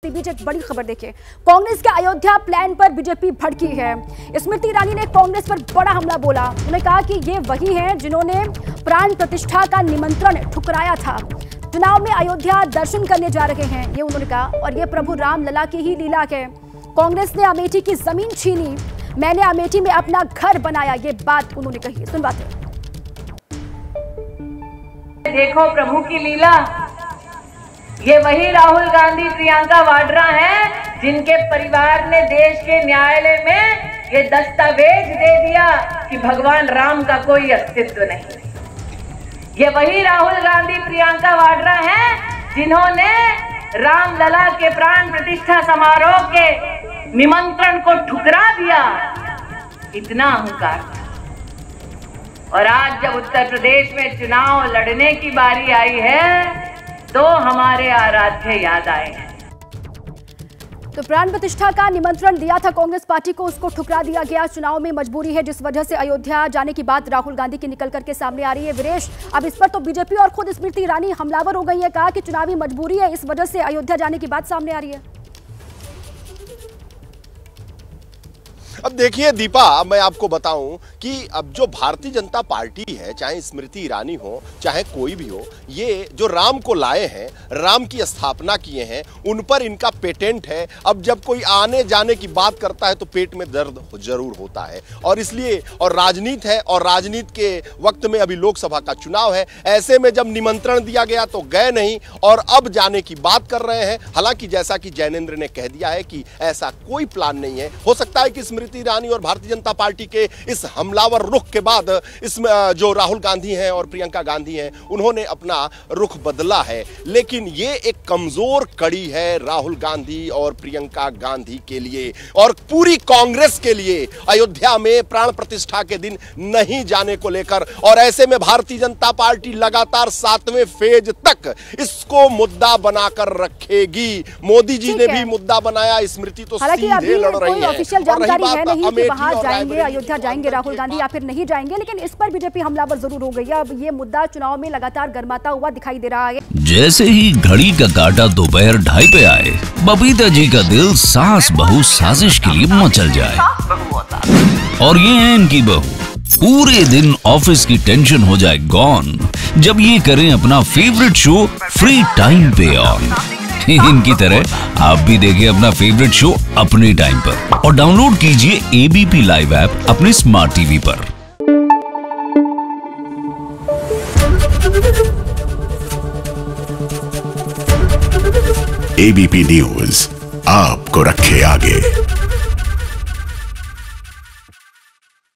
बीच एक बड़ी खबर देखिए। कांग्रेस के अयोध्या प्लान पर बीजेपी भड़की है। स्मृति ईरानी ने कांग्रेस पर बड़ा हमला बोला। उन्होंने कहा कि ये वही हैं जिन्होंने प्राण प्रतिष्ठा का निमंत्रण ठुकराया था। चुनाव में अयोध्या दर्शन करने जा रहे हैं, ये उन्होंने कहा, और ये प्रभु राम लला की ही लीला है। कांग्रेस ने अमेठी की जमीन छीनी, मैंने अमेठी में अपना घर बनाया, ये बात उन्होंने कही। सुन बात है। देखो प्रभु की लीला, ये वही राहुल गांधी प्रियंका वाड्रा हैं जिनके परिवार ने देश के न्यायालय में ये दस्तावेज दे दिया कि भगवान राम का कोई अस्तित्व नहीं। ये वही राहुल गांधी प्रियंका वाड्रा हैं जिन्होंने राम लला के प्राण प्रतिष्ठा समारोह के निमंत्रण को ठुकरा दिया। इतना अहंकार। और आज जब उत्तर प्रदेश में चुनाव लड़ने की बारी आई है तो हमारे आराध्य याद आए हैं। तो प्राण प्रतिष्ठा का निमंत्रण दिया था कांग्रेस पार्टी को, उसको ठुकरा दिया गया। चुनाव में मजबूरी है जिस वजह से अयोध्या जाने की बात राहुल गांधी की निकल करके सामने आ रही है। वीरेश, अब इस पर तो बीजेपी और खुद स्मृति ईरानी हमलावर हो गई है, कहा कि चुनावी मजबूरी है, इस वजह से अयोध्या जाने की बात सामने आ रही है। अब देखिए दीपा, मैं आपको बताऊं कि अब जो भारतीय जनता पार्टी है, चाहे स्मृति ईरानी हो चाहे कोई भी हो, ये जो राम को लाए हैं, राम की स्थापना किए हैं, उन पर इनका पेटेंट है। अब जब कोई आने जाने की बात करता है तो पेट में दर्द जरूर होता है, और इसलिए, और राजनीति है, और राजनीति के वक्त में अभी लोकसभा का चुनाव है, ऐसे में जब निमंत्रण दिया गया तो गए नहीं और अब जाने की बात कर रहे हैं। हालांकि जैसा कि जैनेंद्र ने कह दिया है कि ऐसा कोई प्लान नहीं है। हो सकता है कि स्मृति ईरानी और भारतीय जनता पार्टी के इस हमलावर रुख के बाद इसमें जो राहुल गांधी हैं और प्रियंका गांधी हैं, उन्होंने अपना रुख बदला है। लेकिन ये एक कमजोर कड़ी है राहुल गांधी और प्रियंका गांधी के लिए और पूरी कांग्रेस के लिए, अयोध्या में प्राण प्रतिष्ठा के दिन नहीं जाने को लेकर। और ऐसे में भारतीय जनता पार्टी लगातार 7वें फेज तक इसको मुद्दा बनाकर रखेगी। मोदी जी ने भी मुद्दा बनाया, स्मृति तो सीधे लड़ रही है। ऑफिशियल जानकारी है नहीं कि वहां जाएंगे, अयोध्या जाएंगे राहुल गांधी या फिर नहीं जाएंगे, लेकिन इस पर बीजेपी हमलावर जरूर हो गई है। अब ये मुद्दा चुनाव में लगातार गर्माता हुआ दिखाई दे रहा है। जैसे ही घड़ी का काटा दोपहर 2:30 पे आए, बबीता जी का दिल सास बहू साजिश के लिए मचल जाए। और ये है इनकी बहू, पूरे दिन ऑफिस की टेंशन हो जाए गॉन जब ये करें अपना फेवरेट शो फ्री टाइम पे ऑन। इनकी तरह आप भी देखिए अपना फेवरेट शो अपने टाइम पर और डाउनलोड कीजिए एबीपी लाइव ऐप अपने स्मार्ट टीवी पर। एबीपी न्यूज आपको रखे आगे।